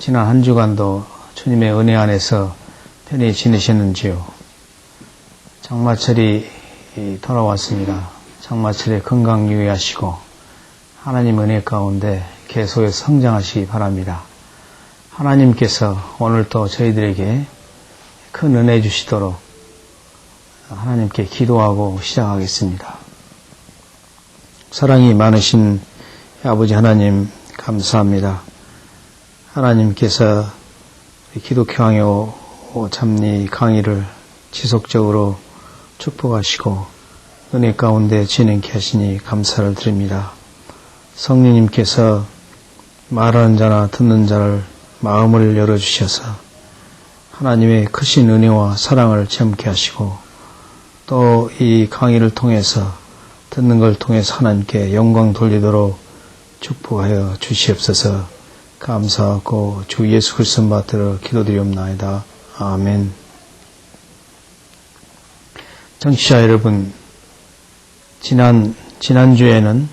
지난 한 주간도 주님의 은혜 안에서 편히 지내셨는지요? 장마철이 돌아왔습니다. 장마철에 건강 유의하시고 하나님 은혜 가운데 계속해서 성장하시기 바랍니다. 하나님께서 오늘 또 저희들에게 큰 은혜 주시도록 하나님께 기도하고 시작하겠습니다. 사랑이 많으신 아버지 하나님 감사합니다. 하나님께서 기독교왕요 참리 강의를 지속적으로 축복하시고 은혜 가운데 진행케 하시니 감사를 드립니다. 성령님께서 말하는 자나 듣는 자를 마음을 열어주셔서 하나님의 크신 은혜와 사랑을 체험케 하시고 또 이 강의를 통해서 듣는 걸 통해서 하나님께 영광 돌리도록 축복하여 주시옵소서. 감사하고 주 예수 그리스도 받들어 기도드리옵나이다. 아멘. 청취자 여러분, 지난주에는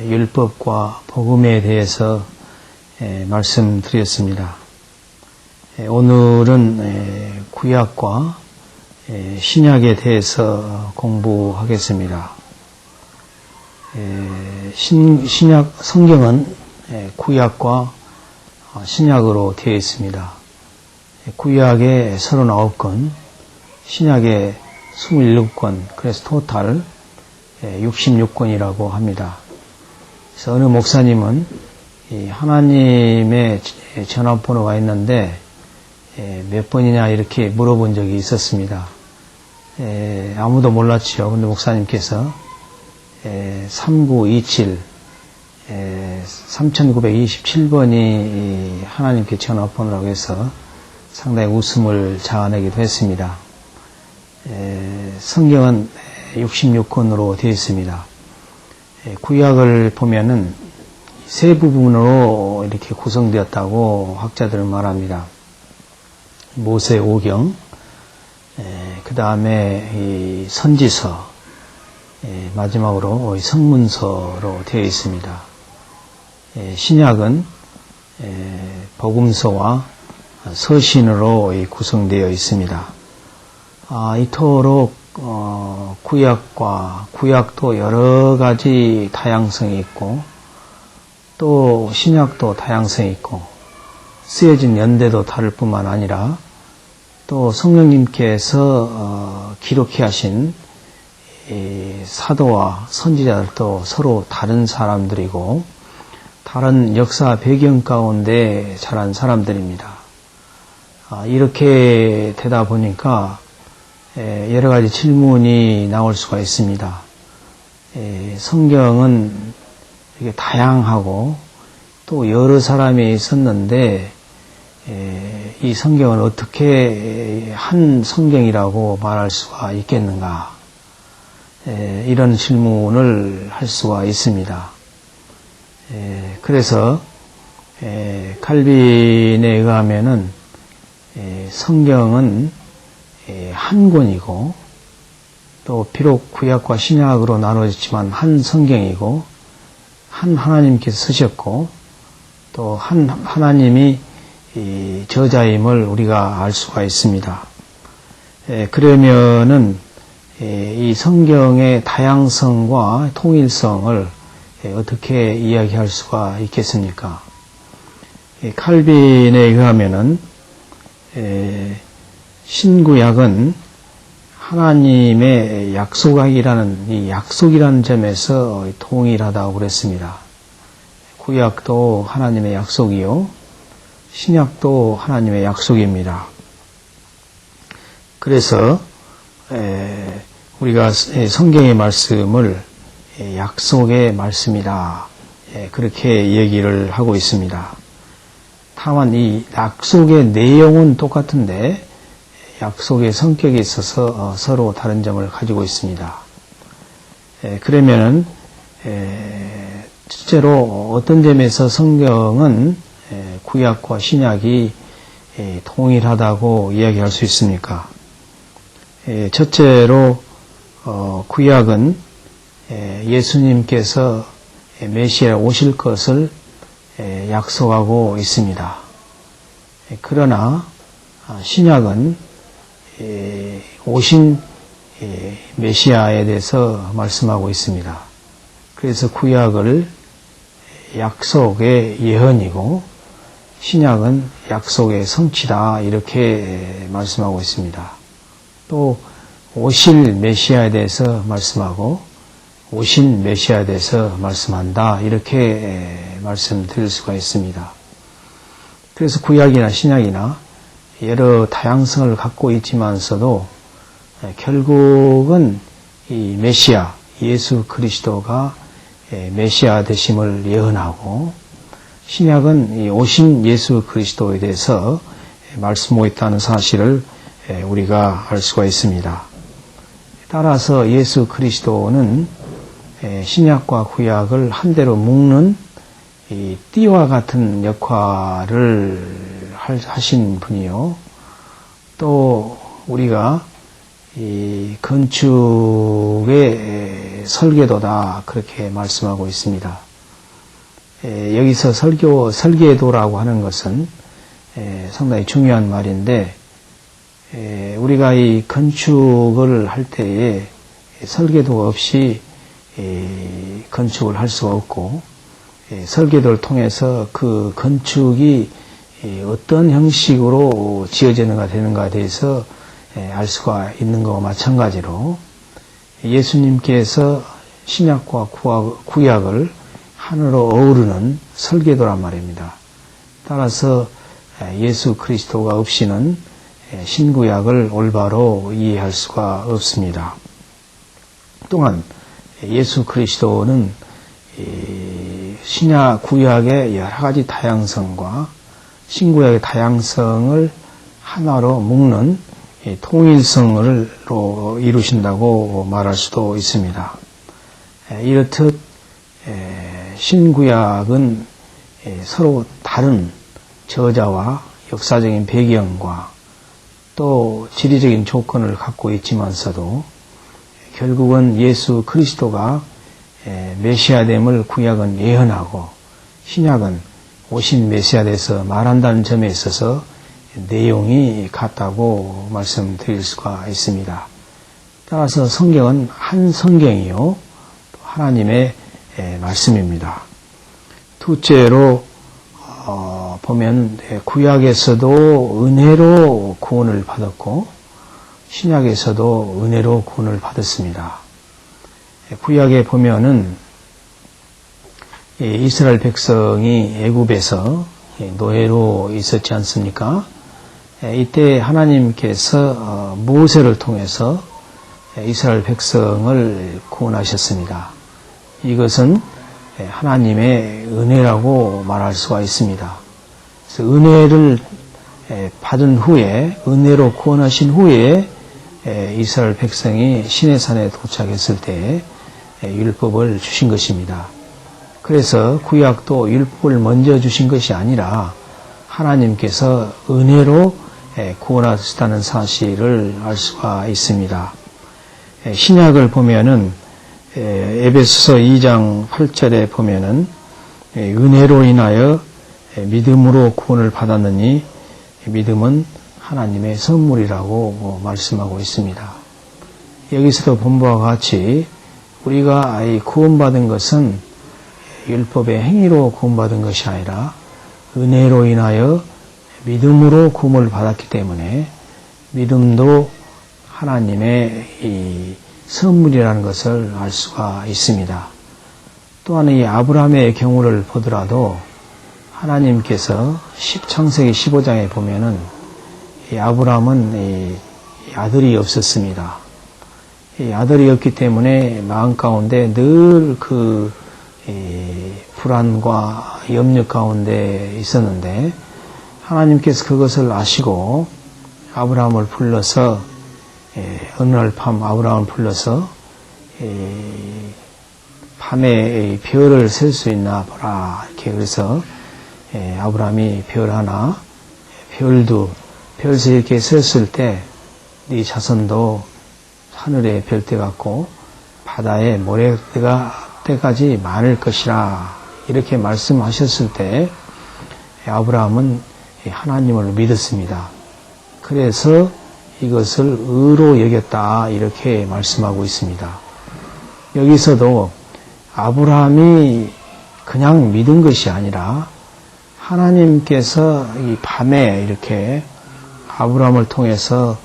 율법과 복음에 대해서 말씀드렸습니다. 오늘은 구약과 신약에 대해서 공부하겠습니다. 신약 성경은 구약과 신약으로 되어 있습니다. 구약에 39권, 신약에 27권, 그래서 토탈 66권이라고 합니다. 그래서 어느 목사님은 하나님의 전화번호가 있는데 몇 번이냐 이렇게 물어본 적이 있었습니다. 아무도 몰랐죠. 근데 목사님께서 3927 3927번이 하나님께 전화번호라고 해서 상당히 웃음을 자아내기도 했습니다. 성경은 66권으로 되어 있습니다. 구약을 보면은 세 부분으로 이렇게 구성되었다고 학자들은 말합니다. 모세 오경, 그 다음에 선지서, 마지막으로 성문서로 되어 있습니다. 신약은 복음서와 서신으로 구성되어 있습니다. 이토록 구약도 여러 가지 다양성이 있고 또 신약도 다양성이 있고 쓰여진 연대도 다를 뿐만 아니라 또 성령님께서 기록해 하신 사도와 선지자들도 서로 다른 사람들이고 다른 역사 배경 가운데 자란 사람들입니다. 이렇게 되다 보니까 여러 가지 질문이 나올 수가 있습니다. 성경은 이게 다양하고 또 여러 사람이 있었는데 이 성경은 어떻게 한 성경이라고 말할 수가 있겠는가? 이런 질문을 할 수가 있습니다. 그래서 칼빈에 의하면은 성경은 한 권이고 또 비록 구약과 신약으로 나눠졌지만 한 성경이고 한 하나님께서 쓰셨고 또 한 하나님이 저자임을 우리가 알 수가 있습니다. 그러면은 이 성경의 다양성과 통일성을 어떻게 이야기할 수가 있겠습니까? 칼빈에 의하면은 신구약은 하나님의 약속이라는 이 약속이라는 점에서 동일하다고 그랬습니다. 구약도 하나님의 약속이요, 신약도 하나님의 약속입니다. 그래서 우리가 성경의 말씀을 약속의 말씀이다, 그렇게 얘기를 하고 있습니다. 다만 이 약속의 내용은 똑같은데 약속의 성격에 있어서 서로 다른 점을 가지고 있습니다. 그러면은 실제로 어떤 점에서 성경은 구약과 신약이 동일하다고 이야기할 수 있습니까? 첫째로 구약은 예수님께서 메시아 오실 것을 약속하고 있습니다. 그러나 신약은 오신 메시아에 대해서 말씀하고 있습니다. 그래서 구약을 약속의 예언이고 신약은 약속의 성취다 이렇게 말씀하고 있습니다. 또 오실 메시아에 대해서 말씀하고 오신 메시아에 대해서 말씀한다 이렇게 말씀드릴 수가 있습니다. 그래서 구약이나 신약이나 여러 다양성을 갖고 있지만서도 결국은 이 메시아 예수 그리스도가 메시아 되심을 예언하고 신약은 이 오신 예수 그리스도에 대해서 말씀하고 있다는 사실을 우리가 알 수가 있습니다. 따라서 예수 그리스도는 신약과 구약을 한데로 묶는 이 띠와 같은 역할을 하신 분이요. 또 우리가 이 건축의 설계도다 그렇게 말씀하고 있습니다. 여기서 설계도라고 하는 것은 상당히 중요한 말인데 우리가 이 건축을 할 때에 설계도 없이 건축을 할 수가 없고 설계도를 통해서 그 건축이 어떤 형식으로 지어지는가 되는가에 대해서 알 수가 있는 것과 마찬가지로 예수님께서 신약과 구약을 하나로 어우르는 설계도란 말입니다. 따라서 예수 그리스도가 없이는 신구약을 올바로 이해할 수가 없습니다. 또한 예수 그리스도는 신약 구약의 여러 가지 다양성과 신구약의 다양성을 하나로 묶는 통일성으로 이루신다고 말할 수도 있습니다. 이렇듯 신구약은 서로 다른 저자와 역사적인 배경과 또 지리적인 조건을 갖고 있지만서도 결국은 예수 그리스도가 메시아됨을 구약은 예언하고 신약은 오신 메시아에서 말한다는 점에 있어서 내용이 같다고 말씀드릴 수가 있습니다. 따라서 성경은 한 성경이요 하나님의 말씀입니다. 둘째로 보면 구약에서도 은혜로 구원을 받았고 신약에서도 은혜로 구원을 받았습니다. 구약에 보면은 이스라엘 백성이 애굽에서 노예로 있었지 않습니까? 이때 하나님께서 모세를 통해서 이스라엘 백성을 구원하셨습니다. 이것은 하나님의 은혜라고 말할 수가 있습니다. 그래서 은혜를 받은 후에 은혜로 구원하신 후에 이스라엘 백성이 시내산에 도착했을 때 율법을 주신 것입니다. 그래서 구약도 율법을 먼저 주신 것이 아니라 하나님께서 은혜로 구원하셨다는 사실을 알 수가 있습니다. 신약을 보면은 에베소서 2장 8절에 보면은 은혜로 인하여 믿음으로 구원을 받았느니 믿음은 하나님의 선물이라고 말씀하고 있습니다. 여기서도 본 바와 같이 우리가 구원받은 것은 율법의 행위로 구원받은 것이 아니라 은혜로 인하여 믿음으로 구원을 받았기 때문에 믿음도 하나님의 이 선물이라는 것을 알 수가 있습니다. 또한 이 아브라함의 경우를 보더라도 하나님께서 창세기 15장에 보면은 이 아브라함은 아들이 없었습니다. 이 아들이 없기 때문에 마음 가운데 늘 그 불안과 염려 가운데 있었는데 하나님께서 그것을 아시고 아브라함을 불러서 어느 날 밤 아브라함을 불러서 밤에 별을 셀 수 있나 보라 이렇게 그래서 아브라함이 별 하나 별세 이렇게 셌을 때 네 자손도 하늘의 별대 같고 바다의 모래때까지 많을 것이라 이렇게 말씀하셨을 때 아브라함은 하나님을 믿었습니다. 그래서 이것을 의로 여겼다 이렇게 말씀하고 있습니다. 여기서도 아브라함이 그냥 믿은 것이 아니라 하나님께서 이 밤에 이렇게 아브라함을 통해서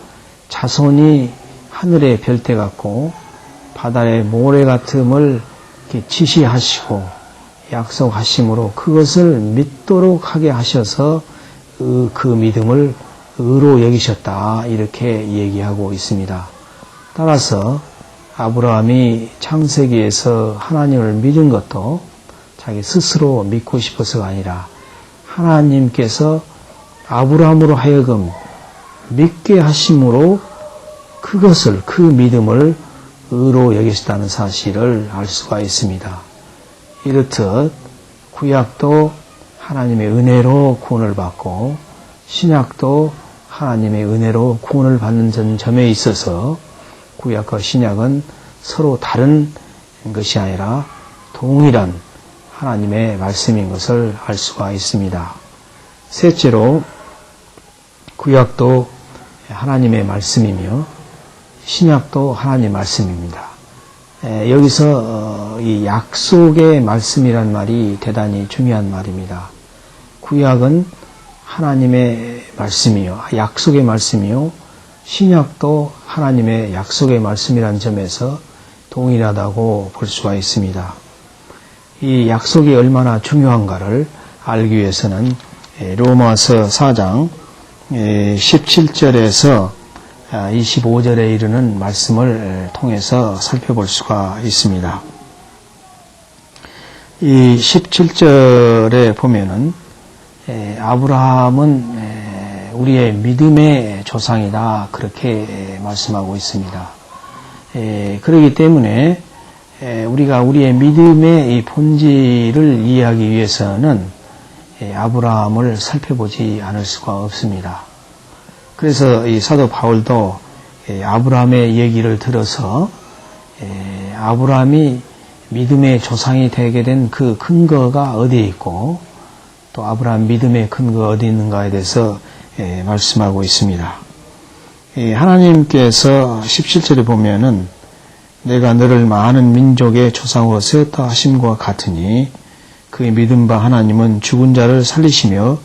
자손이 하늘의 별대 같고 바다의 모래 같음을 이렇게 지시하시고 약속하심으로 그것을 믿도록 하게 하셔서 그 믿음을 의로 여기셨다 이렇게 얘기하고 있습니다. 따라서 아브라함이 창세기에서 하나님을 믿은 것도 자기 스스로 믿고 싶어서가 아니라 하나님께서 아브라함으로 하여금 믿게 하심으로 그것을 그 믿음을 의로 여기셨다는 사실을 알 수가 있습니다. 이렇듯 구약도 하나님의 은혜로 구원을 받고 신약도 하나님의 은혜로 구원을 받는 점에 있어서 구약과 신약은 서로 다른 것이 아니라 동일한 하나님의 말씀인 것을 알 수가 있습니다. 셋째로 구약도 하나님의 말씀이며 신약도 하나님의 말씀입니다. 여기서 이 약속의 말씀이란 말이 대단히 중요한 말입니다. 구약은 하나님의 말씀이요, 약속의 말씀이요, 신약도 하나님의 약속의 말씀이라는 점에서 동일하다고 볼 수가 있습니다. 이 약속이 얼마나 중요한가를 알기 위해서는 로마서 4장 17절에서 25절에 이르는 말씀을 통해서 살펴볼 수가 있습니다. 이 17절에 보면은 아브라함은 우리의 믿음의 조상이다 그렇게 말씀하고 있습니다. 그렇기 때문에 우리가 우리의 믿음의 이 본질을 이해하기 위해서는 아브라함을 살펴보지 않을 수가 없습니다. 그래서 이 사도 바울도 아브라함의 얘기를 들어서 아브라함이 믿음의 조상이 되게 된 그 근거가 어디에 있고 또 아브라함 믿음의 근거가 어디 있는가에 대해서 말씀하고 있습니다. 하나님께서 17절에 보면은 내가 너를 많은 민족의 조상으로 세웠다 하심과 같으니 그의 믿음 바 하나님은 죽은 자를 살리시며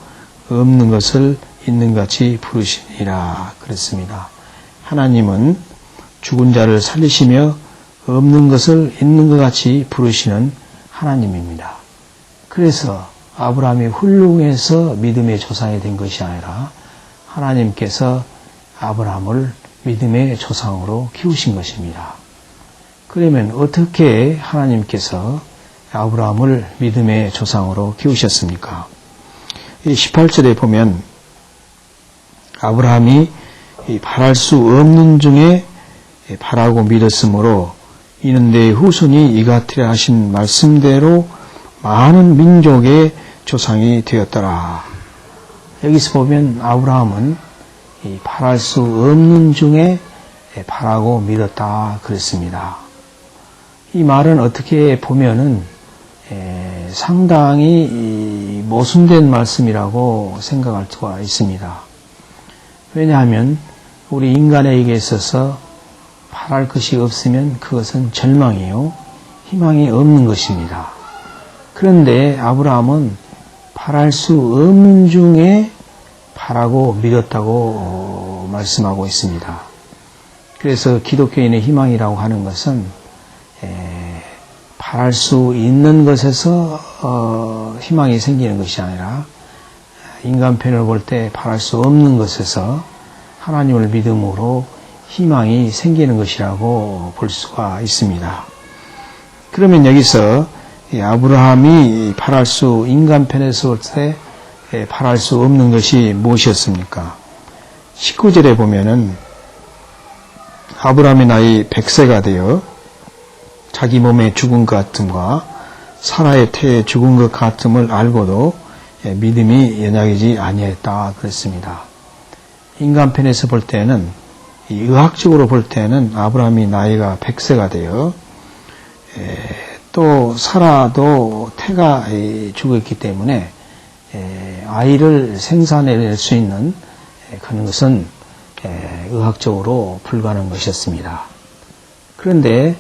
없는 것을 있는 같이 부르시니라 그랬습니다. 하나님은 죽은 자를 살리시며 없는 것을 있는 것 같이 부르시는 하나님입니다. 그래서 아브라함이 훌륭해서 믿음의 조상이 된 것이 아니라 하나님께서 아브라함을 믿음의 조상으로 키우신 것입니다. 그러면 어떻게 하나님께서 아브라함을 믿음의 조상으로 키우셨습니까? 이 18절에 보면 아브라함이 바랄 수 없는 중에 바라고 믿었으므로 이는 내 후손이 이같으라 하신 말씀대로 많은 민족의 조상이 되었더라. 여기서 보면 아브라함은 바랄 수 없는 중에 바라고 믿었다 그랬습니다. 이 말은 어떻게 보면은 상당히 모순된 말씀이라고 생각할 수가 있습니다. 왜냐하면 우리 인간에게 있어서 바랄 것이 없으면 그것은 절망이요, 희망이 없는 것입니다. 그런데 아브라함은 바랄 수 없는 중에 바라고 믿었다고 말씀하고 있습니다. 그래서 기독교인의 희망이라고 하는 것은 바랄 수 있는 것에서 희망이 생기는 것이 아니라 인간편을 볼 때 바랄 수 없는 것에서 하나님을 믿음으로 희망이 생기는 것이라고 볼 수가 있습니다. 그러면 여기서 아브라함이 인간편에서 볼 때 바랄 수 없는 것이 무엇이었습니까? 19절에 보면은 아브라함의 나이 100세가 되어 자기 몸의 죽은 것 같음과 사라의 태에 죽은 것 같음을 알고도 믿음이 연약이지 아니했다 그랬습니다. 인간편에서 볼 때는 의학적으로 볼 때는 아브라함이 나이가 100세가 되어 또 사라도 태가 죽었기 때문에 아이를 생산해낼 수 있는 그런 것은 의학적으로 불가능한 것이었습니다. 그런데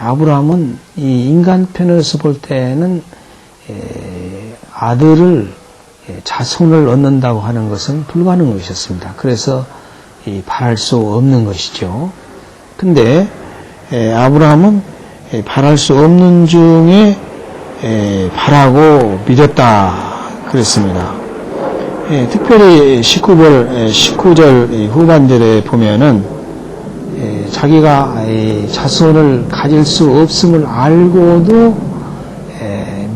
아브라함은 이 인간편에서 볼 때는 아들을 자손을 얻는다고 하는 것은 불가능한 것이었습니다. 그래서 바랄 수 없는 것이죠. 근데 아브라함은 바랄 수 없는 중에 바라고 믿었다 그랬습니다. 특별히 19절 후반절에 보면은 자기가 자손을 가질 수 없음을 알고도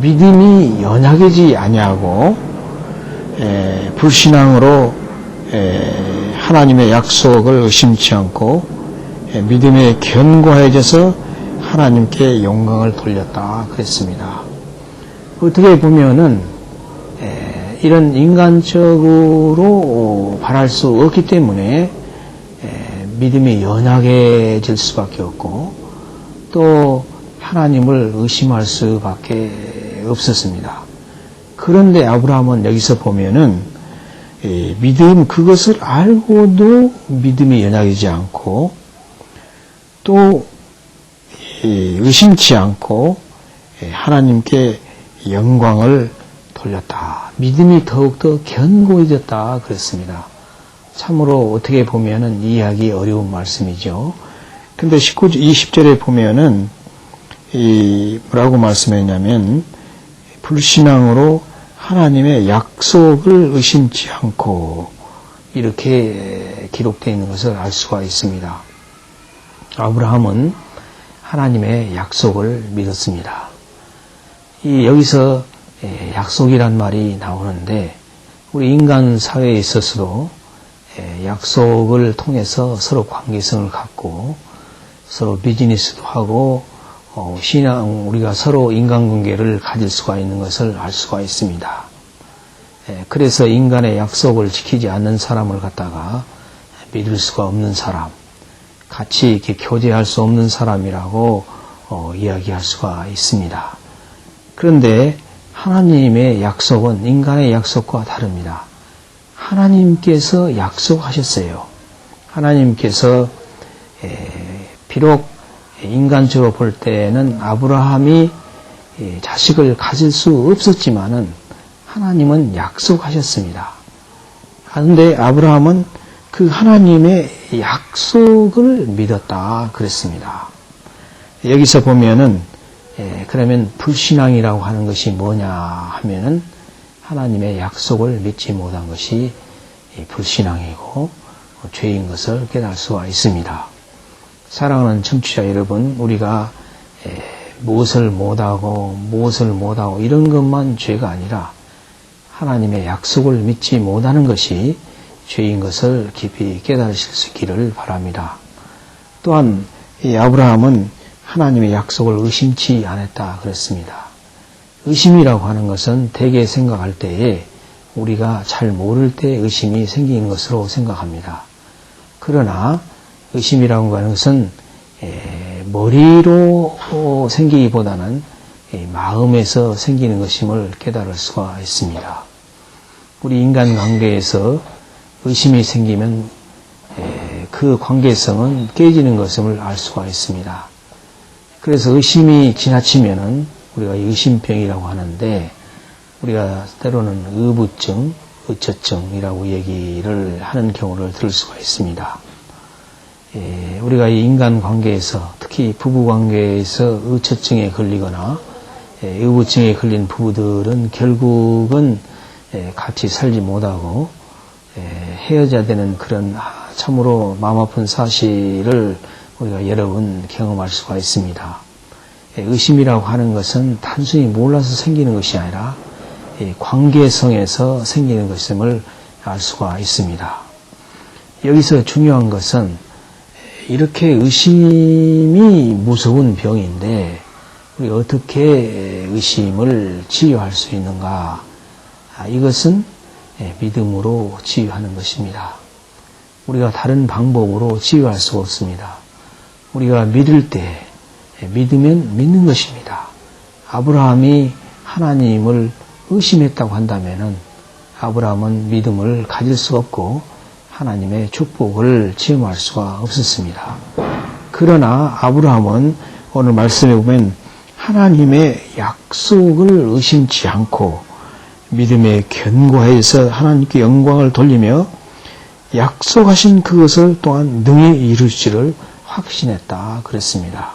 믿음이 연약해지지 아니하고 불신앙으로 하나님의 약속을 의심치 않고 믿음에 견고해져서 하나님께 영광을 돌렸다 그랬습니다. 어떻게 보면은 이런 인간적으로 바랄 수 없기 때문에 믿음이 연약해질 수밖에 없고 또 하나님을 의심할 수밖에 없었습니다. 그런데 아브라함은 여기서 보면은 믿음 그것을 알고도 믿음이 연약해지지 않고 또 의심치 않고 하나님께 영광을 돌렸다. 믿음이 더욱더 견고해졌다 그랬습니다. 참으로 어떻게 보면은 이해하기 어려운 말씀이죠. 근데 20절에 보면은 뭐라고 말씀했냐면 불신앙으로 하나님의 약속을 의심치 않고 이렇게 기록되어 있는 것을 알 수가 있습니다. 아브라함은 하나님의 약속을 믿었습니다. 여기서 약속이란 말이 나오는데 우리 인간 사회에 있어서도 약속을 통해서 서로 관계성을 갖고 서로 비즈니스도 하고 신앙 우리가 서로 인간관계를 가질 수가 있는 것을 알 수가 있습니다. 그래서 인간의 약속을 지키지 않는 사람을 갖다가 믿을 수가 없는 사람, 같이 이렇게 교제할 수 없는 사람이라고 이야기할 수가 있습니다. 그런데 하나님의 약속은 인간의 약속과 다릅니다. 하나님께서 약속하셨어요. 하나님께서 비록 인간적으로 볼 때는 아브라함이 자식을 가질 수 없었지만은 하나님은 약속하셨습니다. 그런데 아브라함은 그 하나님의 약속을 믿었다 그랬습니다. 여기서 보면은 그러면 불신앙이라고 하는 것이 뭐냐 하면은 하나님의 약속을 믿지 못한 것이 불신앙이고 죄인 것을 깨달을 수가 있습니다. 사랑하는 청취자 여러분, 우리가 무엇을 못하고 이런 것만 죄가 아니라 하나님의 약속을 믿지 못하는 것이 죄인 것을 깊이 깨달으실 수 있기를 바랍니다. 또한 이 아브라함은 하나님의 약속을 의심치 않았다 그랬습니다. 의심이라고 하는 것은 대개 생각할 때에 우리가 잘 모를 때 의심이 생기는 것으로 생각합니다. 그러나 의심이라고 하는 것은 머리로 생기기보다는 마음에서 생기는 것임을 깨달을 수가 있습니다. 우리 인간관계에서 의심이 생기면 그 관계성은 깨지는 것임을 알 수가 있습니다. 그래서 의심이 지나치면은 우리가 의심병이라고 하는데 우리가 때로는 의부증, 의처증이라고 얘기를 하는 경우를 들을 수가 있습니다. 우리가 이 인간관계에서 특히 부부관계에서 의처증에 걸리거나 의부증에 걸린 부부들은 결국은 같이 살지 못하고 헤어져야 되는 그런 참으로 마음 아픈 사실을 우리가 여러 번 경험할 수가 있습니다. 의심이라고 하는 것은 단순히 몰라서 생기는 것이 아니라 관계성에서 생기는 것임을 알 수가 있습니다. 여기서 중요한 것은 이렇게 의심이 무서운 병인데 우리가 어떻게 의심을 치유할 수 있는가? 이것은 믿음으로 치유하는 것입니다. 우리가 다른 방법으로 치유할 수 없습니다. 우리가 믿을 때 믿으면 믿는 것입니다. 아브라함이 하나님을 의심했다고 한다면은 아브라함은 믿음을 가질 수 없고 하나님의 축복을 체험할 수가 없었습니다. 그러나 아브라함은 오늘 말씀에 보면 하나님의 약속을 의심치 않고 믿음에 견고해서 하나님께 영광을 돌리며 약속하신 그것을 또한 능히 이루시를 확신했다 그랬습니다.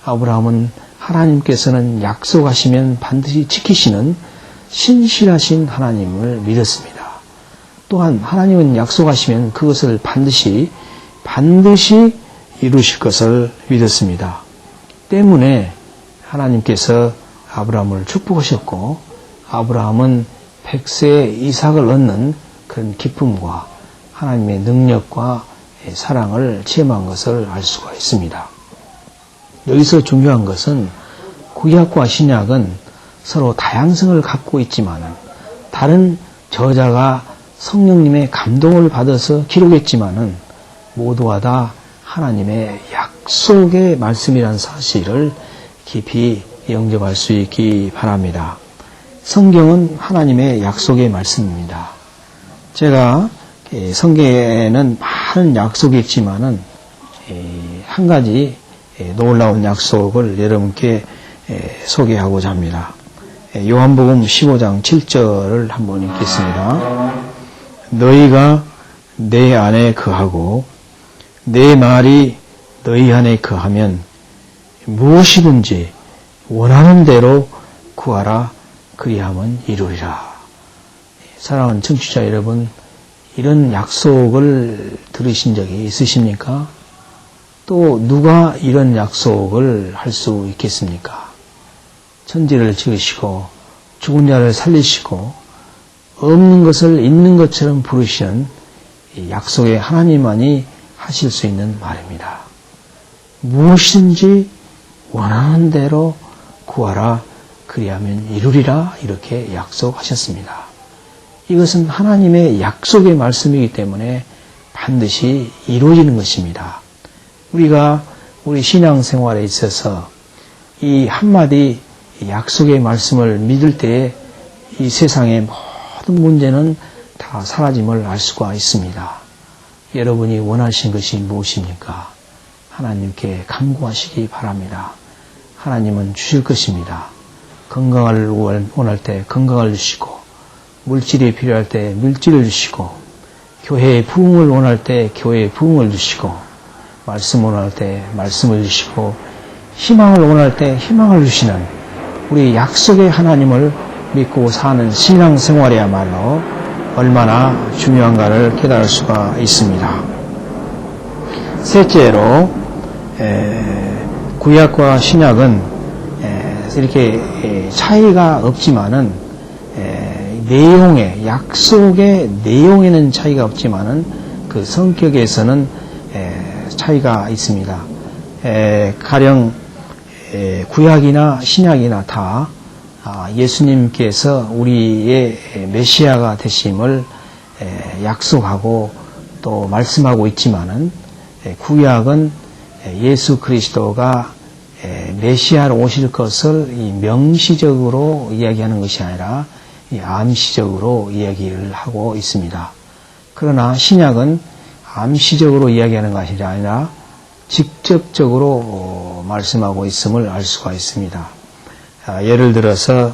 아브라함은 하나님께서는 약속하시면 반드시 지키시는 신실하신 하나님을 믿었습니다. 또한 하나님은 약속하시면 그것을 반드시 이루실 것을 믿었습니다. 때문에 하나님께서 아브라함을 축복하셨고 아브라함은 백세의 이삭을 얻는 그런 기쁨과 하나님의 능력과 사랑을 체험한 것을 알 수가 있습니다. 여기서 중요한 것은 구약과 신약은 서로 다양성을 갖고 있지만 다른 저자가 성령님의 감동을 받아서 기록했지만 모두가 다 하나님의 약속의 말씀이라는 사실을 깊이 영접할 수 있기 바랍니다. 성경은 하나님의 약속의 말씀입니다. 제가 성경에는 많은 약속이 있지만은 한 가지 놀라운 약속을 여러분께 소개하고자 합니다. 요한복음 15장 7절을 한번 읽겠습니다. 너희가 내 안에 거하고 내 말이 너희 안에 거하면 무엇이든지 원하는 대로 구하라 그리하면 이루리라. 사랑하는 청취자 여러분, 이런 약속을 들으신 적이 있으십니까? 또 누가 이런 약속을 할 수 있겠습니까? 천지를 지으시고 죽은 자를 살리시고 없는 것을 있는 것처럼 부르시는 이 약속의 하나님만이 하실 수 있는 말입니다. 무엇이든지 원하는 대로 구하라 그리하면 이루리라 이렇게 약속하셨습니다. 이것은 하나님의 약속의 말씀이기 때문에 반드시 이루어지는 것입니다. 우리가 우리 신앙생활에 있어서 이 한마디 약속의 말씀을 믿을 때에 이 세상의 모든 문제는 다 사라짐을 알 수가 있습니다. 여러분이 원하신 것이 무엇입니까? 하나님께 간구하시기 바랍니다. 하나님은 주실 것입니다. 건강을 원할 때 건강을 주시고 물질이 필요할 때 물질을 주시고 교회의 부흥을 원할 때 교회의 부흥을 주시고 말씀을 원할 때 말씀을 주시고 희망을 원할 때 희망을 주시는 우리 약속의 하나님을 믿고 사는 신앙생활이야말로 얼마나 중요한가를 깨달을 수가 있습니다. 셋째로 구약과 신약은 이렇게 차이가 없지만은 내용의 약속의 내용에는 차이가 없지만은 그 성격에서는 차이가 있습니다. 가령 구약이나 신약이나 다 예수님께서 우리의 메시아가 되심을 약속하고 또 말씀하고 있지만은 구약은 예수 그리스도가 메시아로 오실 것을 명시적으로 이야기하는 것이 아니라 암시적으로 이야기를 하고 있습니다. 그러나 신약은 암시적으로 이야기하는 것이 아니라 직접적으로 말씀하고 있음을 알 수가 있습니다. 예를 들어서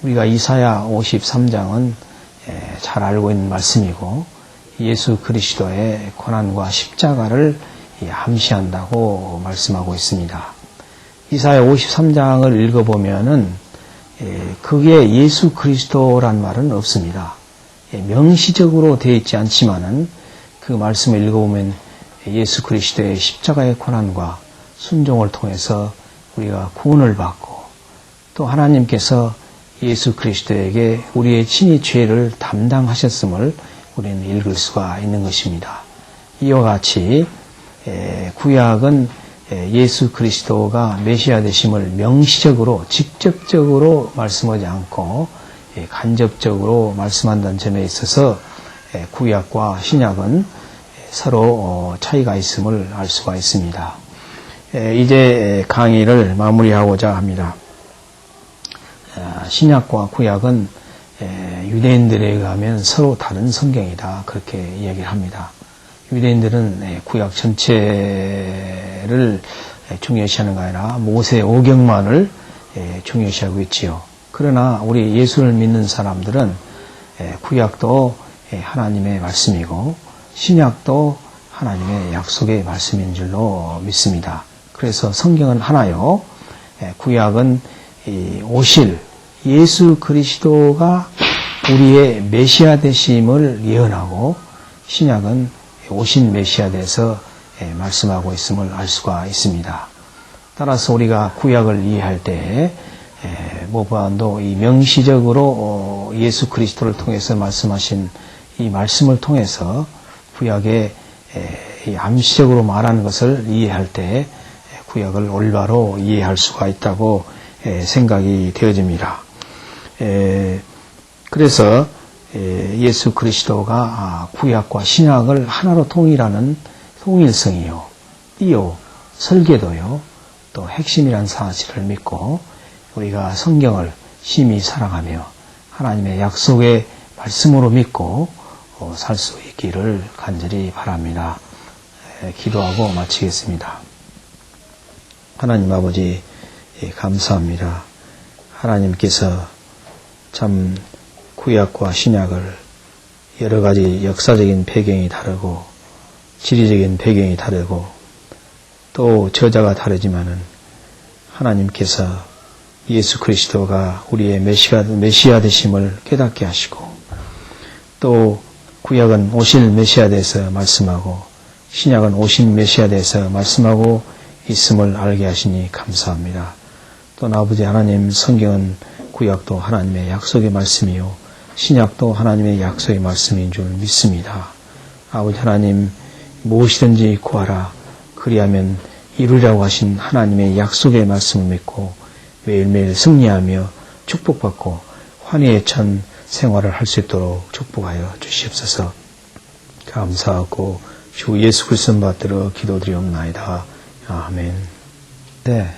우리가 이사야 53장은 잘 알고 있는 말씀이고 예수 그리스도의 고난과 십자가를 암시한다고 말씀하고 있습니다. 이사야 53장을 읽어보면은 그게 예수 그리스도란 말은 없습니다. 명시적으로 되어 있지 않지만은 그 말씀을 읽어보면 예수 그리스도의 십자가의 고난과 순종을 통해서 우리가 구원을 받고 또 하나님께서 예수 그리스도에게 우리의 친히 죄를 담당하셨음을 우리는 읽을 수가 있는 것입니다. 이와 같이 구약은 예수 그리스도가 메시아 되심을 명시적으로 직접적으로 말씀하지 않고 간접적으로 말씀한다는 점에 있어서 구약과 신약은 서로 차이가 있음을 알 수가 있습니다. 이제 강의를 마무리하고자 합니다. 신약과 구약은 유대인들에 의하면 서로 다른 성경이다. 그렇게 이야기를 합니다. 유대인들은 구약 전체를 중요시하는 게 아니라 모세 오경만을 중요시하고 있지요. 그러나 우리 예수를 믿는 사람들은 구약도 하나님의 말씀이고 신약도 하나님의 약속의 말씀인 줄로 믿습니다. 그래서 성경은 하나요. 구약은 오실 예수 그리스도가 우리의 메시아 되심을 예언하고 신약은 오신 메시아 돼서 말씀하고 있음을 알 수가 있습니다. 따라서 우리가 구약을 이해할 때 무엇보다도 이 명시적으로 예수 그리스도를 통해서 말씀하신 이 말씀을 통해서 구약의 암시적으로 말하는 것을 이해할 때 구약을 올바로 이해할 수가 있다고 생각이 되어집니다. 그래서 예수 그리스도가 구약과 신약을 하나로 통일하는 통일성이요, 띠요, 설계도요, 또 핵심이란 사실을 믿고 우리가 성경을 심히 사랑하며 하나님의 약속의 말씀으로 믿고 살 수 있기를 간절히 바랍니다. 기도하고 마치겠습니다. 하나님 아버지 감사합니다. 하나님께서 참 구약과 신약을 여러 가지 역사적인 배경이 다르고 지리적인 배경이 다르고 또 저자가 다르지만은 하나님께서 예수 그리스도가 우리의 메시아 되심을 깨닫게 하시고 또 구약은 오실 메시아 돼서 말씀하고 신약은 오신 메시아 돼서 말씀하고 있음을 알게 하시니 감사합니다. 또 아버지 하나님 성경은 구약도 하나님의 약속의 말씀이요 신약도 하나님의 약속의 말씀인 줄 믿습니다. 아버지 하나님 무엇이든지 구하라 그리하면 이루리라고 하신 하나님의 약속의 말씀을 믿고 매일매일 승리하며 축복받고 환희에 찬 생활을 할 수 있도록 축복하여 주시옵소서. 감사하고 주 예수 그리스도 받들어 기도드리옵나이다. 아멘. 네.